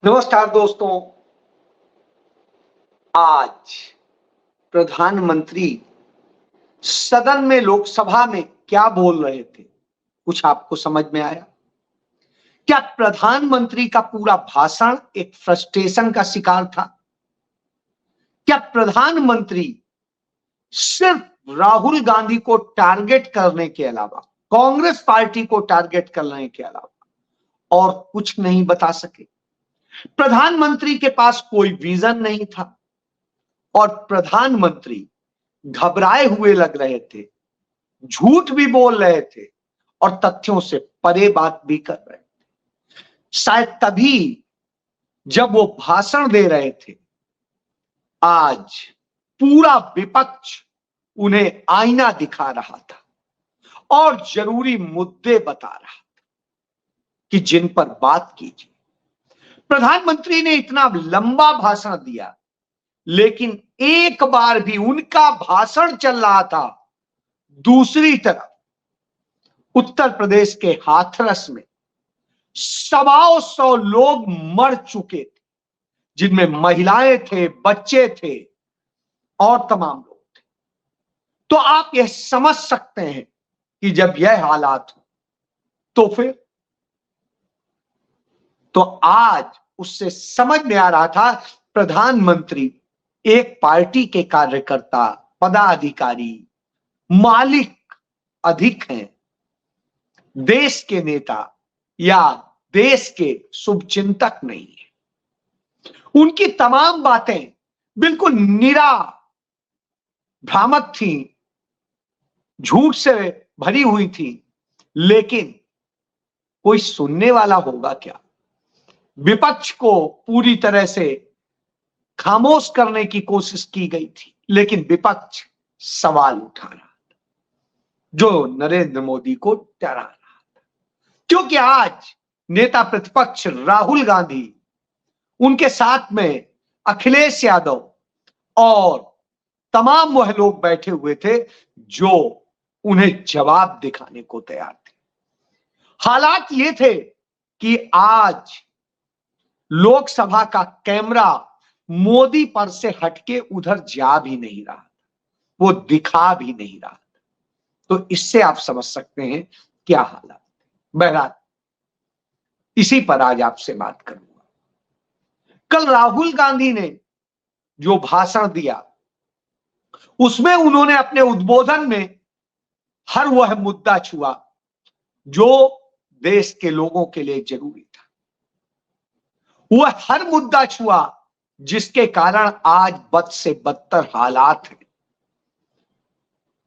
नमस्कार दोस्तों। आज प्रधानमंत्री सदन में लोकसभा में क्या बोल रहे थे, कुछ आपको समझ में आया? क्या प्रधानमंत्री का पूरा भाषण एक फ्रस्ट्रेशन का शिकार था? क्या प्रधानमंत्री सिर्फ राहुल गांधी को टारगेट करने के अलावा, कांग्रेस पार्टी को टारगेट करने के अलावा और कुछ नहीं बता सके? प्रधानमंत्री के पास कोई विजन नहीं था और प्रधानमंत्री घबराए हुए लग रहे थे, झूठ भी बोल रहे थे और तथ्यों से परे बात भी कर रहे थे। शायद तभी जब वो भाषण दे रहे थे, आज पूरा विपक्ष उन्हें आईना दिखा रहा था और जरूरी मुद्दे बता रहा था कि जिन पर बात कीजिए। प्रधानमंत्री ने इतना लंबा भाषण दिया, लेकिन एक बार भी उनका भाषण चल रहा था, दूसरी तरफ उत्तर प्रदेश के हाथरस में 125 लोग मर चुके थे, जिनमें महिलाएं थे, बच्चे थे और तमाम लोग थे। तो आप यह समझ सकते हैं कि जब यह हालात हो तो फिर तो आज उससे समझ में आ रहा था प्रधानमंत्री एक पार्टी के कार्यकर्ता, पदाधिकारी, मालिक अधिक हैं, देश के नेता या देश के शुभचिंतक नहीं है। उनकी तमाम बातें बिल्कुल निरा भ्रामक थी, झूठ से भरी हुई थी, लेकिन कोई सुनने वाला होगा क्या? विपक्ष को पूरी तरह से खामोश करने की कोशिश की गई थी, लेकिन विपक्ष सवाल उठा रहा था, जो नरेंद्र मोदी को डरा रहा था। क्योंकि आज नेता प्रतिपक्ष राहुल गांधी, उनके साथ में अखिलेश यादव और तमाम वह लोग बैठे हुए थे जो उन्हें जवाब दिखाने को तैयार थे। हालात ये थे कि आज लोकसभा का कैमरा मोदी पर से हटके उधर जा भी नहीं रहा था, वो दिखा भी नहीं रहा था। तो इससे आप समझ सकते हैं क्या हालात। बहरहाल इसी पर आज आपसे बात करूंगा। कल राहुल गांधी ने जो भाषण दिया, उसमें उन्होंने अपने उद्बोधन में हर वह मुद्दा छुआ जो देश के लोगों के लिए जरूरी था। वह हर मुद्दा छुआ जिसके कारण आज बद से बदतर हालात हैं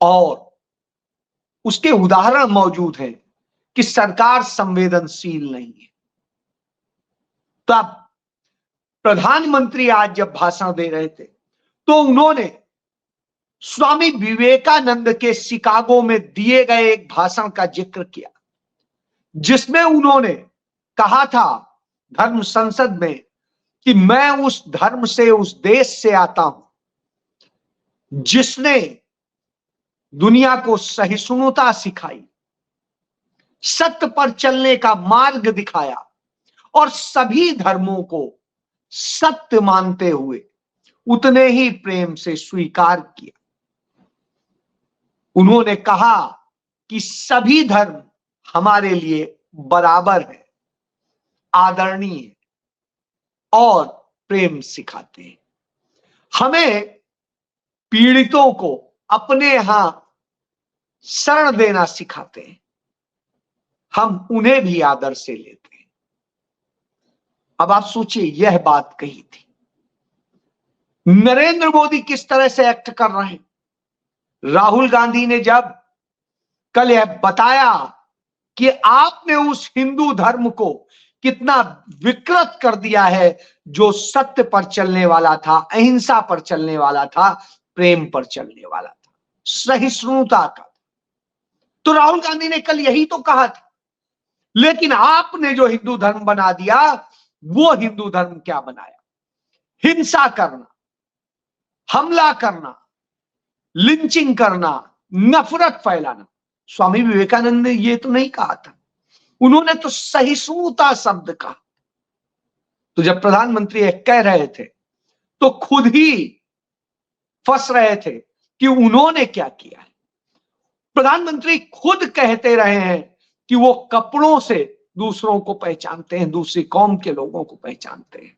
और उसके उदाहरण मौजूद हैं कि सरकार संवेदनशील नहीं है। तो अब प्रधानमंत्री आज जब भाषण दे रहे थे तो उन्होंने स्वामी विवेकानंद के शिकागो में दिए गए एक भाषण का जिक्र किया, जिसमें उन्होंने कहा था धर्म संसद में कि मैं उस धर्म से, उस देश से आता हूं जिसने दुनिया को सहिष्णुता सिखाई, सत्य पर चलने का मार्ग दिखाया और सभी धर्मों को सत्य मानते हुए उतने ही प्रेम से स्वीकार किया। उन्होंने कहा कि सभी धर्म हमारे लिए बराबर है, आदरणीय है और प्रेम सिखाते हैं। हमें पीड़ितों को अपने यहां शरण देना सिखाते हैं, हम उन्हें भी आदर से लेते हैं। अब आप सोचिए, यह बात कही थी। नरेंद्र मोदी किस तरह से एक्ट कर रहे हैं? राहुल गांधी ने जब कल यह बताया कि आपने उस हिंदू धर्म को कितना विकृत कर दिया है, जो सत्य पर चलने वाला था, अहिंसा पर चलने वाला था, प्रेम पर चलने वाला था, सहिष्णुता का। तो राहुल गांधी ने कल यही तो कहा था, लेकिन आपने जो हिंदू धर्म बना दिया, वो हिंदू धर्म क्या बनाया? हिंसा करना, हमला करना, लिंचिंग करना, नफरत फैलाना। स्वामी विवेकानंद ने ये तो नहीं कहा था, उन्होंने तो सहिष्णुता शब्द कहा। तो जब प्रधानमंत्री एक कह रहे थे तो खुद ही फंस रहे थे कि उन्होंने क्या किया है। प्रधानमंत्री खुद कहते रहे हैं कि वो कपड़ों से दूसरों को पहचानते हैं, दूसरी कौम के लोगों को पहचानते हैं।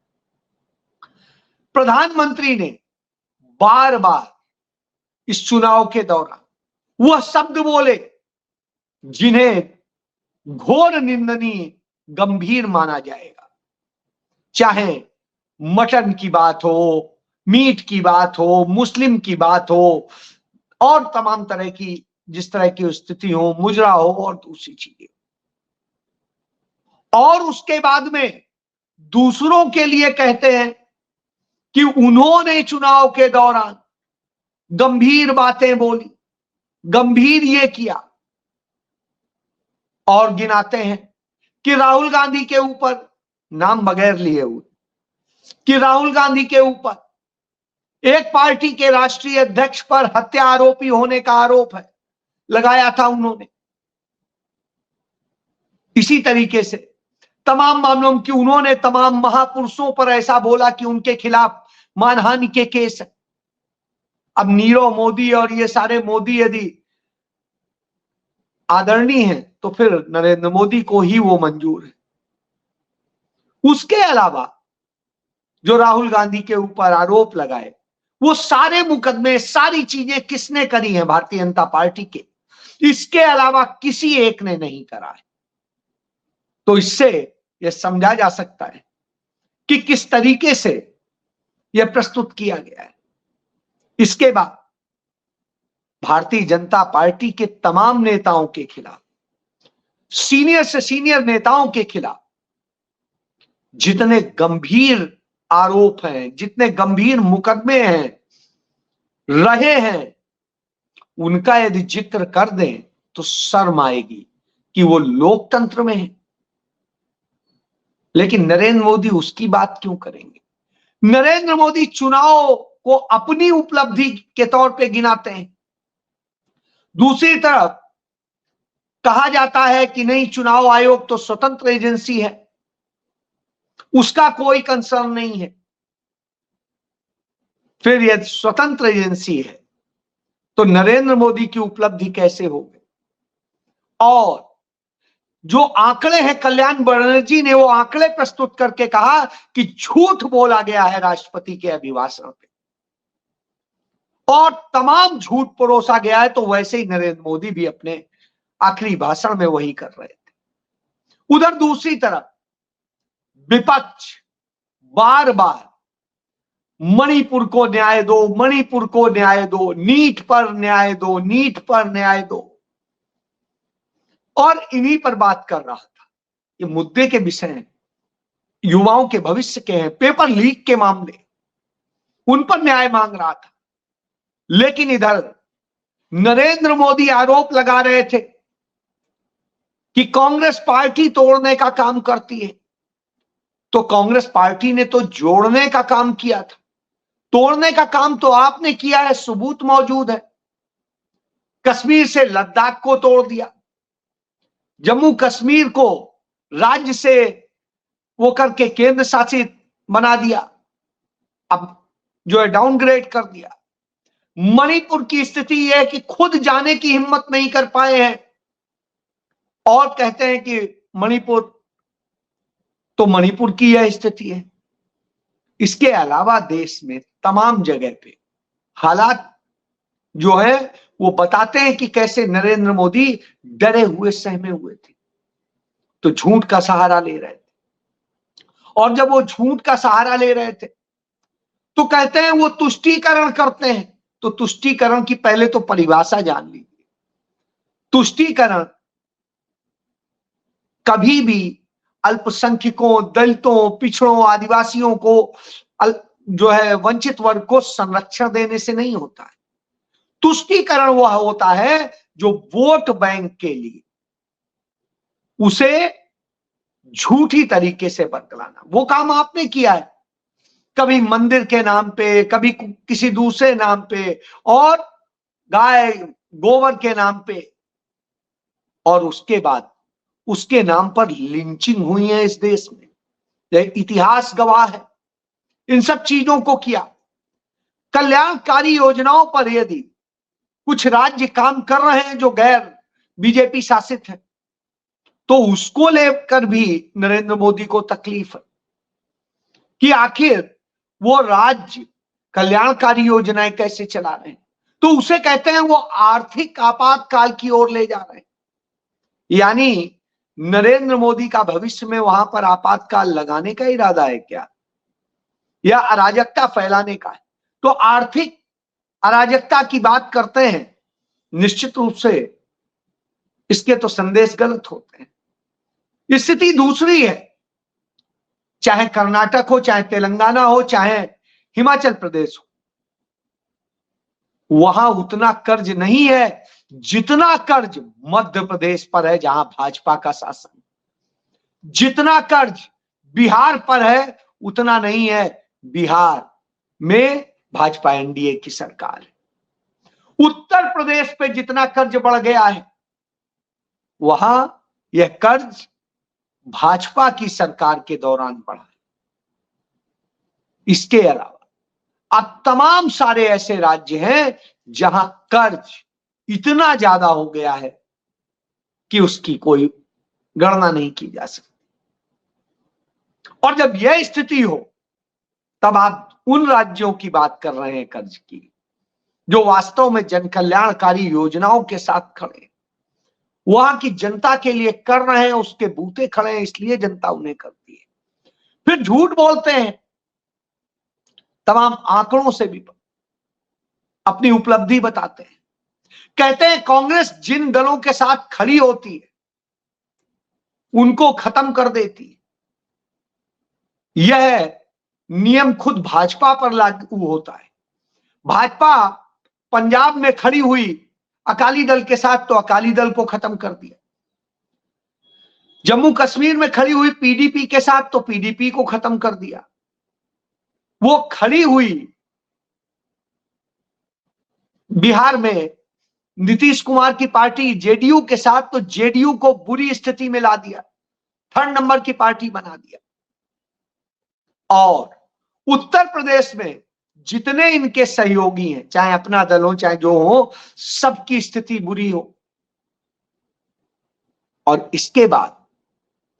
प्रधानमंत्री ने बार बार इस चुनाव के दौरान वह शब्द बोले जिन्हें घोर निंदनीय, गंभीर माना जाएगा। चाहे मटन की बात हो, मीट की बात हो, मुस्लिम की बात हो और तमाम तरह की जिस तरह की स्थिति हो, मुजरा हो और दूसरी चीजें। और उसके बाद में दूसरों के लिए कहते हैं कि उन्होंने चुनाव के दौरान गंभीर बातें बोली, गंभीर ये किया, और गिनाते हैं कि राहुल गांधी के ऊपर, नाम बगैर लिए हुए, कि राहुल गांधी के ऊपर एक पार्टी के राष्ट्रीय अध्यक्ष पर हत्या आरोपी होने का आरोप है, लगाया था उन्होंने। इसी तरीके से तमाम मामलों की उन्होंने तमाम महापुरुषों पर ऐसा बोला कि उनके खिलाफ मानहानि के केस है। अब नीरव मोदी और ये सारे मोदी यदि आदरणीय हैं तो फिर नरेंद्र मोदी को ही वो मंजूर है। उसके अलावा जो राहुल गांधी के ऊपर आरोप लगाए, वो सारे मुकदमे, सारी चीजें किसने करी हैं? भारतीय जनता पार्टी के। इसके अलावा किसी एक ने नहीं करा है। तो इससे यह समझा जा सकता है कि किस तरीके से यह प्रस्तुत किया गया है। इसके बाद भारतीय जनता पार्टी के तमाम नेताओं के खिलाफ, सीनियर से सीनियर नेताओं के खिलाफ जितने गंभीर आरोप हैं, जितने गंभीर मुकदमे हैं, रहे हैं, उनका यदि जिक्र कर दें तो शर्म आएगी कि वो लोकतंत्र में है। लेकिन नरेंद्र मोदी उसकी बात क्यों करेंगे? नरेंद्र मोदी चुनाव को अपनी उपलब्धि के तौर पे गिनाते हैं। दूसरी तरफ कहा जाता है कि नहीं, चुनाव आयोग तो स्वतंत्र एजेंसी है, उसका कोई कंसर्न नहीं है। फिर यदि स्वतंत्र एजेंसी है तो नरेंद्र मोदी की उपलब्धि कैसे होगी? और जो आंकड़े हैं, कल्याण बनर्जी ने वो आंकड़े प्रस्तुत करके कहा कि झूठ बोला गया है राष्ट्रपति के अभिभाषण पे, और तमाम झूठ परोसा गया है। तो वैसे ही नरेंद्र मोदी भी अपने आखिरी भाषण में वही कर रहे थे। उधर दूसरी तरफ विपक्ष बार बार मणिपुर को न्याय दो, मणिपुर को न्याय दो, नीट पर न्याय दो, नीट पर न्याय दो, और इन्हीं पर बात कर रहा था। ये मुद्दे के विषय हैं, युवाओं के भविष्य के हैं, पेपर लीक के मामले, उन पर न्याय मांग रहा था। लेकिन इधर नरेंद्र मोदी आरोप लगा रहे थे कि कांग्रेस पार्टी तोड़ने का काम करती है। तो कांग्रेस पार्टी ने तो जोड़ने का काम किया था, तोड़ने का काम तो आपने किया है, सबूत मौजूद है। कश्मीर से लद्दाख को तोड़ दिया, जम्मू कश्मीर को राज्य से वो करके केंद्र शासित बना दिया, अब जो है डाउनग्रेड कर दिया। मणिपुर की स्थिति यह है कि खुद जाने की हिम्मत नहीं कर पाए हैं और कहते हैं कि मणिपुर, तो मणिपुर की यह स्थिति है। इसके अलावा देश में तमाम जगह पे हालात जो है वो बताते हैं कि कैसे नरेंद्र मोदी डरे हुए, सहमे हुए थे, तो झूठ का सहारा ले रहे थे। और जब वो झूठ का सहारा ले रहे थे तो कहते हैं वो तुष्टीकरण करते हैं। तो तुष्टीकरण की पहले तो परिभाषा जान लीजिए। तुष्टीकरण कभी भी अल्पसंख्यकों, दलितों, पिछड़ों, आदिवासियों को, जो है वंचित वर्ग को संरक्षण देने से नहीं होता है। तुष्टीकरण वह होता है जो वोट बैंक के लिए उसे झूठी तरीके से बरगलाना। वो काम आपने किया है, कभी मंदिर के नाम पे, कभी किसी दूसरे नाम पे, और गाय गोबर के नाम पे, और उसके बाद उसके नाम पर लिंचिंग हुई है इस देश में। इतिहास गवाह है, इन सब चीजों को किया। कल्याणकारी योजनाओं पर यदि कुछ राज्य काम कर रहे हैं जो गैर बीजेपी शासित है, तो उसको लेकर भी नरेंद्र मोदी को तकलीफ है कि आखिर वो राज्य कल्याणकारी योजनाएं कैसे चला रहे हैं। तो उसे कहते हैं वो आर्थिक आपातकाल की ओर ले जा रहे हैं। यानी नरेंद्र मोदी का भविष्य में वहां पर आपातकाल लगाने का इरादा है क्या, या अराजकता फैलाने का है? तो आर्थिक अराजकता की बात करते हैं, निश्चित रूप से इसके तो संदेश गलत होते हैं। स्थिति दूसरी है, चाहे कर्नाटक हो, चाहे तेलंगाना हो, चाहे हिमाचल प्रदेश हो, वहां उतना कर्ज नहीं है जितना कर्ज मध्य प्रदेश पर है जहां भाजपा का शासन। जितना कर्ज बिहार पर है उतना नहीं है बिहार में भाजपा एनडीए की सरकार है। उत्तर प्रदेश पे जितना कर्ज बढ़ गया है वहां यह कर्ज भाजपा की सरकार के दौरान बढ़ा है। इसके अलावा अब तमाम सारे ऐसे राज्य हैं जहां कर्ज इतना ज्यादा हो गया है कि उसकी कोई गणना नहीं की जा सकती। और जब यह स्थिति हो तब आप उन राज्यों की बात कर रहे हैं कर्ज की जो वास्तव में जन कल्याणकारी योजनाओं के साथ खड़े हैं, वहां की जनता के लिए कर रहे हैं, उसके बूते खड़े हैं, इसलिए जनता उन्हें करती है। फिर झूठ बोलते हैं, तमाम आंकड़ों से भी अपनी उपलब्धि बताते हैं। कहते हैं कांग्रेस जिन दलों के साथ खड़ी होती है उनको खत्म कर देती है। यह नियम खुद भाजपा पर लागू होता है। भाजपा पंजाब में खड़ी हुई अकाली दल के साथ तो अकाली दल को खत्म कर दिया। जम्मू कश्मीर में खड़ी हुई पीडीपी के साथ तो पीडीपी को खत्म कर दिया। वो खड़ी हुई बिहार में नीतीश कुमार की पार्टी जेडीयू के साथ तो जेडीयू को बुरी स्थिति में ला दिया, 3rd नंबर की पार्टी बना दिया। और उत्तर प्रदेश में जितने इनके सहयोगी हैं, चाहे अपना दल हो चाहे जो हो, सबकी स्थिति बुरी हो। और इसके बाद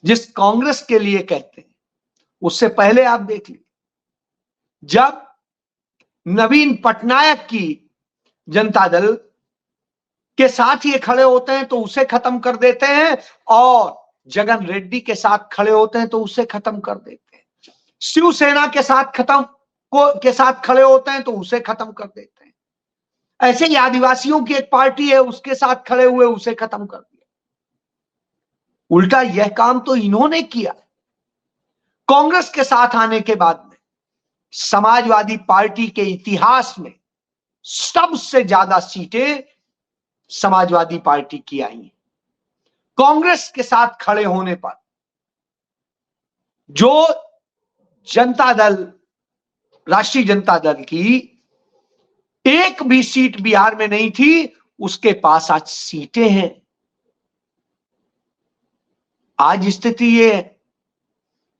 जिस कांग्रेस के लिए कहते हैं उससे पहले आप देख लीजिए, जब नवीन पटनायक की जनता दल के साथ ये खड़े होते हैं तो उसे खत्म कर देते हैं, और जगन रेड्डी के साथ खड़े होते हैं तो उसे खत्म कर देते हैं। शिवसेना के साथ खड़े होते हैं तो उसे खत्म कर देते हैं। ऐसे ही आदिवासियों की एक पार्टी है, उसके साथ खड़े हुए उसे खत्म कर दिया। उल्टा यह काम तो इन्होंने किया। कांग्रेस के साथ आने के बाद में समाजवादी पार्टी के इतिहास में सबसे ज्यादा सीटें समाजवादी पार्टी की आई हैं। कांग्रेस के साथ खड़े होने पर जो जनता दल, राष्ट्रीय जनता दल की एक भी सीट बिहार में नहीं थी, उसके पास आज सीटें हैं। आज स्थिति यह है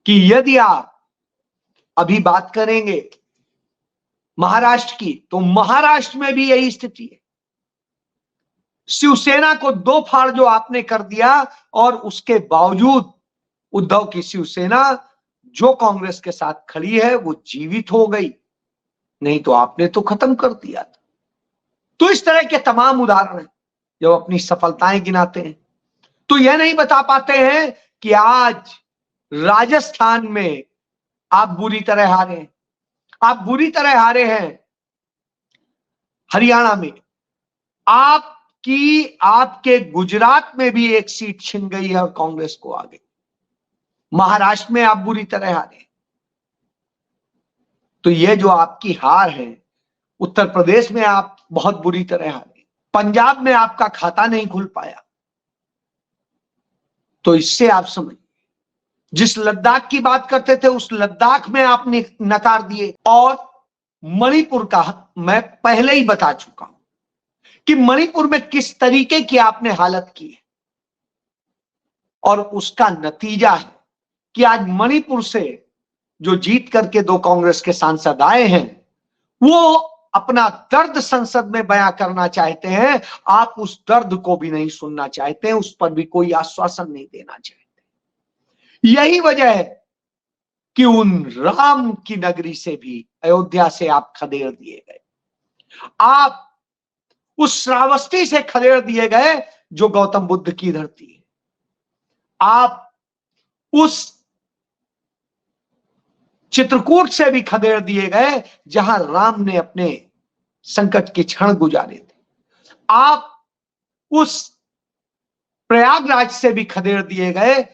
कि यदि आप अभी बात करेंगे महाराष्ट्र की, तो महाराष्ट्र में भी यही स्थिति है। शिवसेना को 2 फाड़ जो आपने कर दिया, और उसके बावजूद उद्धव की शिवसेना जो कांग्रेस के साथ खड़ी है वो जीवित हो गई, नहीं तो आपने तो खत्म कर दिया था। तो इस तरह के तमाम उदाहरण हैं जब अपनी सफलताएं गिनाते हैं तो यह नहीं बता पाते हैं कि आज राजस्थान में आप बुरी तरह हारे हैं, आप बुरी तरह हारे हैं हरियाणा में, आपके गुजरात में भी एक सीट छिन गई है और कांग्रेस को आ गई, महाराष्ट्र में आप बुरी तरह हारे। तो यह जो आपकी हार है, उत्तर प्रदेश में आप बहुत बुरी तरह हारे, पंजाब में आपका खाता नहीं खुल पाया। तो इससे आप समझिए, जिस लद्दाख की बात करते थे उस लद्दाख में आपने नकार दिए। और मणिपुर का मैं पहले ही बता चुका हूं कि मणिपुर में किस तरीके की आपने हालत की है, और उसका नतीजा है कि आज मणिपुर से जो जीत करके 2 कांग्रेस के सांसद आए हैं, वो अपना दर्द संसद में बयां करना चाहते हैं। आप उस दर्द को भी नहीं सुनना चाहते हैं, उस पर भी कोई आश्वासन नहीं देना चाहते। यही वजह है कि उन राम की नगरी से भी, अयोध्या से आप खदेड़ दिए गए। आप उस श्रावस्ती से खदेड़ दिए गए जो गौतम बुद्ध की धरती है। आप उस चित्रकूट से भी खदेड़ दिए गए जहां राम ने अपने संकट के क्षण गुजारे थे। आप उस प्रयागराज से भी खदेड़ दिए गए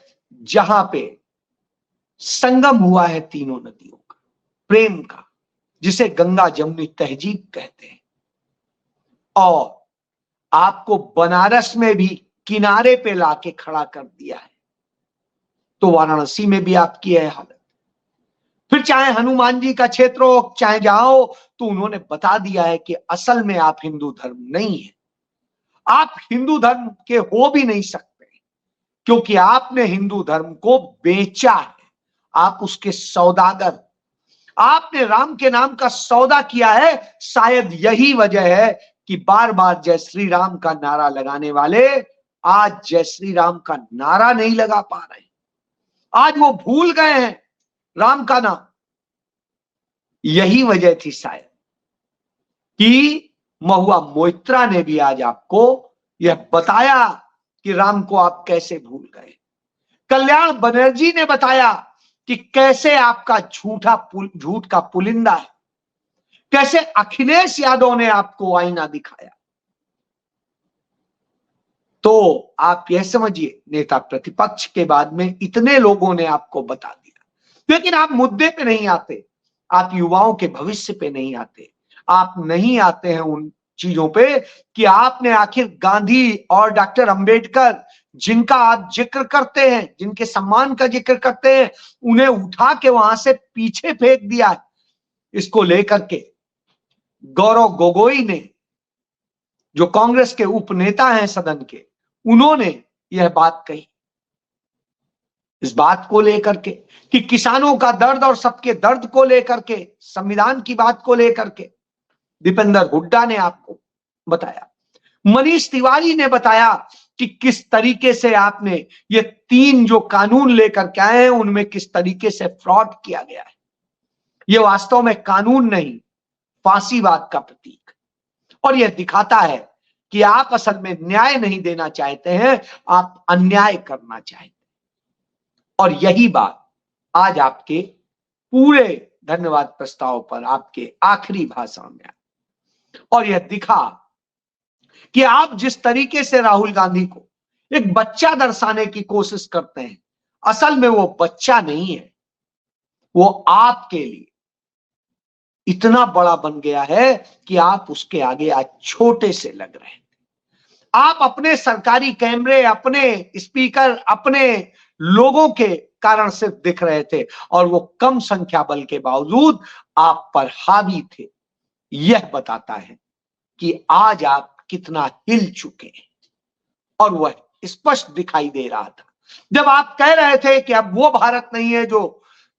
जहां पे संगम हुआ है तीनों नदियों का, प्रेम का, जिसे गंगा जमुनी तहजीब कहते हैं। और आपको बनारस में भी किनारे पे लाके खड़ा कर दिया है, तो वाराणसी में भी आपकी है हालत। फिर चाहे हनुमान जी का क्षेत्र हो, चाहे जहां हो, तो उन्होंने बता दिया है कि असल में आप हिंदू धर्म नहीं है, आप हिंदू धर्म के हो भी नहीं सकते, क्योंकि आपने हिंदू धर्म को बेचा है, आप उसके सौदागर, आपने राम के नाम का सौदा किया है। शायद यही वजह है कि बार बार जय श्री राम का नारा लगाने वाले आज जय श्री राम का नारा नहीं लगा पा रहे। आज वो भूल गए हैं राम का नाम। यही वजह थी शायद कि महुआ मोइत्रा ने भी आज आपको यह बताया कि राम को आप कैसे भूल गए। कल्याण बनर्जी ने बताया कि कैसे आपका झूठ का पुलिंदा है, कैसे अखिलेश यादव ने आपको आईना दिखाया। तो आप यह समझिए, नेता प्रतिपक्ष के बाद में इतने लोगों ने आपको बता दिया, लेकिन आप मुद्दे पे नहीं आते, आप युवाओं के भविष्य पे नहीं आते, आप नहीं आते हैं उन चीजों पे कि आपने आखिर गांधी और डॉक्टर अंबेडकर, जिनका आप जिक्र करते हैं, जिनके सम्मान का जिक्र करते हैं, उन्हें उठा के वहां से पीछे फेंक दिया है। इसको लेकर के गौरव गोगोई ने, जो कांग्रेस के उपनेता हैं सदन के, उन्होंने यह बात कही, इस बात को लेकर के कि किसानों का दर्द और सबके दर्द को लेकर के, संविधान की बात को लेकर के दीपेंद्र हुड्डा ने आपको बताया, मनीष तिवारी ने बताया कि किस तरीके से आपने ये 3 जो कानून लेकर के आए हैं उनमें किस तरीके से फ्रॉड किया गया है। ये वास्तव में कानून नहीं, फांसीवाद का प्रतीक, और यह दिखाता है कि आप असल में न्याय नहीं देना चाहते हैं, आप अन्याय करना चाहते हैं। और यही बात आज आपके पूरे धन्यवाद प्रस्ताव पर आपके आखिरी भाषण में आई, और यह दिखा कि आप जिस तरीके से राहुल गांधी को एक बच्चा दर्शाने की कोशिश करते हैं, असल में वो बच्चा नहीं है, वो आपके लिए इतना बड़ा बन गया है कि आप उसके आगे आज छोटे से लग रहे हैं। आप अपने सरकारी कैमरे, अपने स्पीकर, अपने लोगों के कारण सिर्फ दिख रहे थे, और वो कम संख्या बल के बावजूद आप पर हावी थे। यह बताता है कि आज आप कितना हिल चुके हैं, और वह स्पष्ट दिखाई दे रहा था जब आप कह रहे थे कि अब वो भारत नहीं है जो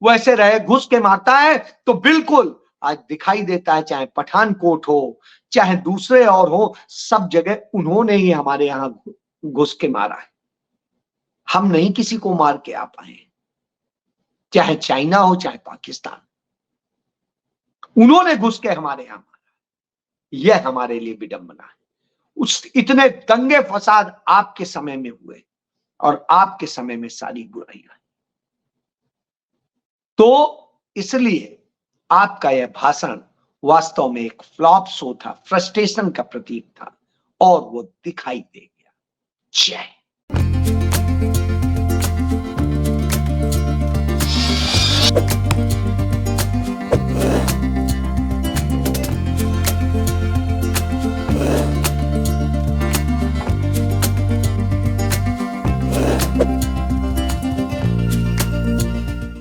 वैसे रहे घुस के मारता है। तो बिल्कुल आज दिखाई देता है, चाहे पठानकोट हो, चाहे दूसरे और हो, सब जगह उन्होंने ही हमारे यहां घुस के मारा है। हम नहीं किसी को मार के आ पाए, चाहे चाइना हो चाहे पाकिस्तान, उन्होंने घुस के हमारे यहां मारा। यह हमारे लिए विडंबना है। उस इतने दंगे फसाद आपके समय में हुए, और आपके समय में सारी बुराइयां। तो इसलिए आपका यह भाषण वास्तव में एक फ्लॉप शो था, फ्रस्ट्रेशन का प्रतीक था, और वो दिखाई दे गया। जय